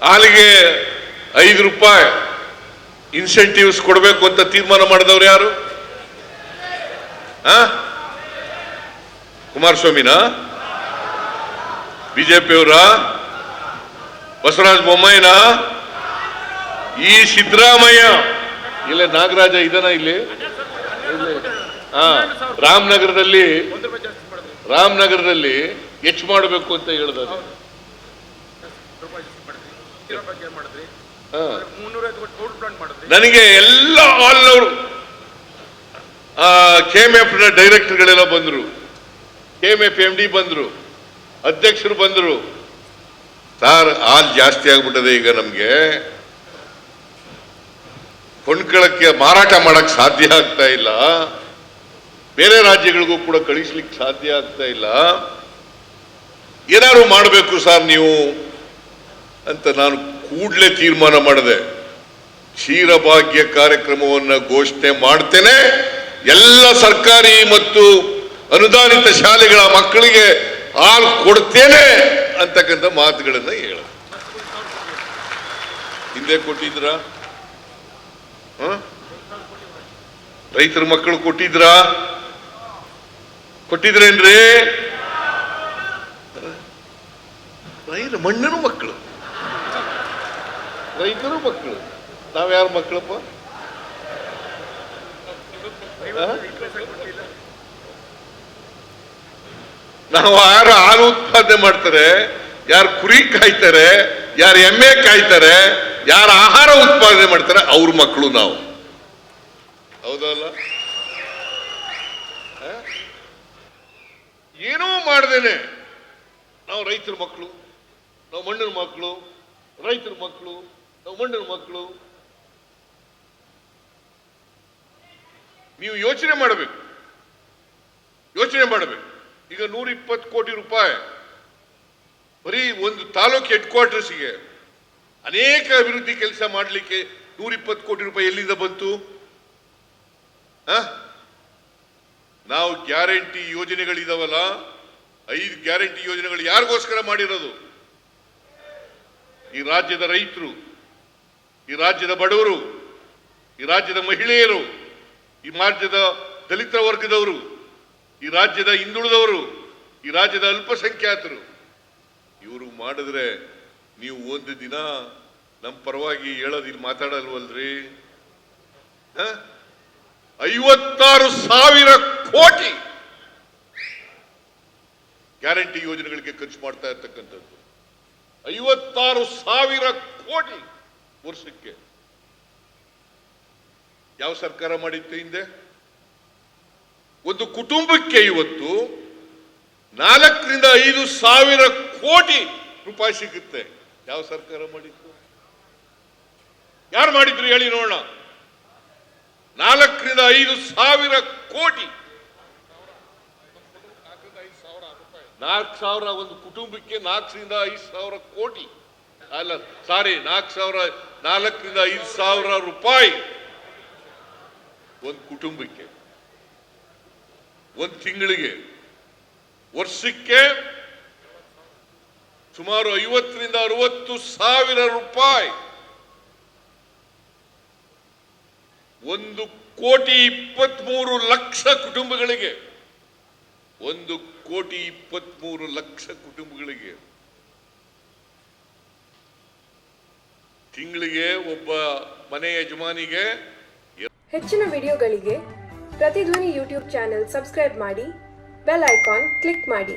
ಹಾಲಿಗೆ 5 ರೂಪಾಯಿ ಇನ್ಸೆಂಟಿವ್ಸ್ ಕೊಡಬೇಕು ಅಂತ ತೀರ್ಮಾನ ಮಾಡಿದವರು ಯಾರು? ಕುಮಾರಸ್ವಾಮಿನ, ಬಿಜೆಪಿಯವರ, ಬಸವರಾಜ ಬೊಮ್ಮಾಯಿನ, ಈ ಸಿದ್ದರಾಮಯ್ಯ? ಇಲ್ಲ ನಾಗರಾಜ ಇದನ ಇಲ್ಲಿ ರಾಮನಗರದಲ್ಲಿ ಹೆಚ್ಚು ಮಾಡಬೇಕು ಅಂತ ಹೇಳಿದ್ದಾರೆ. ನನಗೆ ಎಲ್ಲ ಆಲ್ ಓವರ್ KMF ನ ಡೈರೆಕ್ಟರ್ಗಳೆಲ್ಲ ಬಂದ್ರು, KMF MD ಬಂದ್ರು, ಅಧ್ಯಕ್ಷರು ಬಂದ್ರು. ಸಾರ್ ಹಾಲ್ ಜಾಸ್ತಿ ಆಗ್ಬಿಟ್ಟದೆ, ಈಗ ನಮ್ಗೆ ಕೊಂಡ್ಕೊಳ್ಳಕ್ಕೆ ಮಾರಾಟ ಮಾಡಕ್ ಸಾಧ್ಯ ಆಗ್ತಾ ಇಲ್ಲ, ಬೇರೆ ರಾಜ್ಯಗಳಿಗೂ ಕೂಡ ಕಳಿಸ್ಲಿಕ್ಕೆ ಸಾಧ್ಯ ಆಗ್ತಾ ಇಲ್ಲ, ಏನಾದ್ರು ಮಾಡಬೇಕು ಸರ್ ನೀವು ಅಂತ ನಾನು ಕೂಡಲೇ ತೀರ್ಮಾನ ಮಾಡಿದೆ. ಕ್ಷೀರಭಾಗ್ಯ ಕಾರ್ಯಕ್ರಮವನ್ನು ಘೋಷಣೆ ಮಾಡ್ತೇನೆ, ಎಲ್ಲ ಸರ್ಕಾರಿ ಮತ್ತು ಅನುದಾನಿತ ಶಾಲೆಗಳ ಮಕ್ಕಳಿಗೆ ಹಾಲು ಕೊಡ್ತೇನೆ ಅಂತಕ್ಕಂಥ ಮಾತುಗಳನ್ನ ಹೇಳ. ಹಿಂದೆ ಕೊಟ್ಟಿದ್ರ? ರೈತರ ಮಕ್ಕಳು ಕೊಟ್ಟಿದ್ರೇನ್ರಿ? ಮಣ್ಣನ ಮಕ್ಕಳು, ರೈತರು ಮಕ್ಕಳು, ನಾವ್ಯಾರ ಮಕ್ಕಳಪ್ಪ? ನಾವು ಯಾರು ಹಾಲು ಉತ್ಪಾದನೆ ಮಾಡ್ತಾರೆ, ಯಾರು ಕುರಿ ಕಾಯ್ತಾರೆ, ಯಾರು ಎಮ್ಮೆ ಕಾಯ್ತಾರೆ, ಯಾರು ಆಹಾರ ಉತ್ಪಾದನೆ ಮಾಡ್ತಾರೆ ಅವ್ರ ಮಕ್ಕಳು ನಾವು, ಹೌದಲ್ಲ? ಏನೂ ಮಾಡ್ದೇನೆ ನಾವು ರೈತರ ಮಕ್ಕಳು, ನಾವು ಮಣ್ಣಿನ ಮಕ್ಕಳು, ರೈತರ ಮಕ್ಕಳು, ನಾವು ಮಣ್ಣಿನ ಮಕ್ಕಳು. ನೀವು ಯೋಚನೆ ಮಾಡಬೇಕು. ಈಗ 120 ಕೋಟಿ ರೂಪಾಯಿ ಬರೀ ಒಂದು ತಾಲೂಕು ಹೆಡ್ ಕ್ವಾರ್ಟರ್ಸ್ಗೆ ಅನೇಕ ಅಭಿವೃದ್ಧಿ ಕೆಲಸ ಮಾಡಲಿಕ್ಕೆ 120 ಕೋಟಿ ರೂಪಾಯಿ ಎಲ್ಲಿಂದ ಬಂತು? ನಾವು ಗ್ಯಾರಂಟಿ ಯೋಜನೆಗಳಿದಾವಲ್ಲ, 5 ಗ್ಯಾರಂಟಿ ಯೋಜನೆಗಳು ಯಾರಿಗೋಸ್ಕರ ಮಾಡಿರೋದು? ಈ ರಾಜ್ಯದ ರೈತರು, ಈ ರಾಜ್ಯದ ಬಡವರು, ಈ ರಾಜ್ಯದ ಮಹಿಳೆಯರು, ಈ ರಾಜ್ಯದ ದಲಿತ ವರ್ಗದವರು, ಈ ರಾಜ್ಯದ ಹಿಂದುಳಿದವರು, ಈ ರಾಜ್ಯದ ಅಲ್ಪಸಂಖ್ಯಾತರು. ಇವರು ಮಾಡಿದ್ರೆ ನೀವು ಒಂದು ದಿನ ನಮ್ಮ ಪರವಾಗಿ ಹೇಳೋದು ಇಲ್ಲಿ ಮಾತಾಡಲ್ವಲ್ರಿ? 56,000 ಕೋಟಿ ಗ್ಯಾರಂಟಿ ಯೋಜನೆಗಳಿಗೆ ಖರ್ಚು ಮಾಡ್ತಾ ಇರ್ತಕ್ಕಂಥದ್ದು. 56,000 ಕೋಟಿ ವರ್ಷಕ್ಕೆ. ಯಾವ ಸರ್ಕಾರ ಮಾಡಿತ್ತು ಹಿಂದೆ? ಒಂದು ಕುಟುಂಬಕ್ಕೆ ಇವತ್ತು 4ರಿಂದ 5 ಸಾವಿರ ಕೋಟಿ ರೂಪಾಯಿ ಸಿಗುತ್ತೆ. ಯಾವ ಸರ್ಕಾರ ಮಾಡಿತ್ತು? ಯಾರು ಮಾಡಿದ್ರು ಹೇಳಿ ನೋಡೋಣ. 4ರಿಂದ 5 ಸಾವಿರ ಕೋಟಿ. 4,000 ಒಂದು ಕುಟುಂಬಕ್ಕೆ 4ರಿಂದ 5 ಸಾವಿರ ಕೋಟಿ ಅಲ್ಲ, ಸಾರಿ 4ರಿಂದ 5 ಸಾವಿರ ರೂಪಾಯಿ ಒಂದು ಕುಟುಂಬಕ್ಕೆ, ಒಂದು ತಿಂಗಳಿಗೆ. ವರ್ಷಕ್ಕೆ ಸುಮಾರು 50ರಿಂದ 60 ಸಾವಿರ ರೂಪಾಯಿ. 1,23,00,000 ಕುಟುಂಬಗಳಿಗೆ, 1,23,00,000 ಕುಟುಂಬಗಳಿಗೆ ತಿಂಗಳಿಗೆ ಒಬ್ಬ ಮನೆ ಯಜಮಾನಿಗೆ. ಹೆಚ್ಚಿನ ವಿಡಿಯೋಗಳಿಗೆ ಪ್ರತಿಧ್ವನಿ ಯೂಟ್ಯೂಬ್ ಚಾನೆಲ್ ಸಬ್ಸ್ಕ್ರೈಬ್ ಮಾಡಿ, ಬೆಲ್ ಐಕಾನ್ ಕ್ಲಿಕ್ ಮಾಡಿ.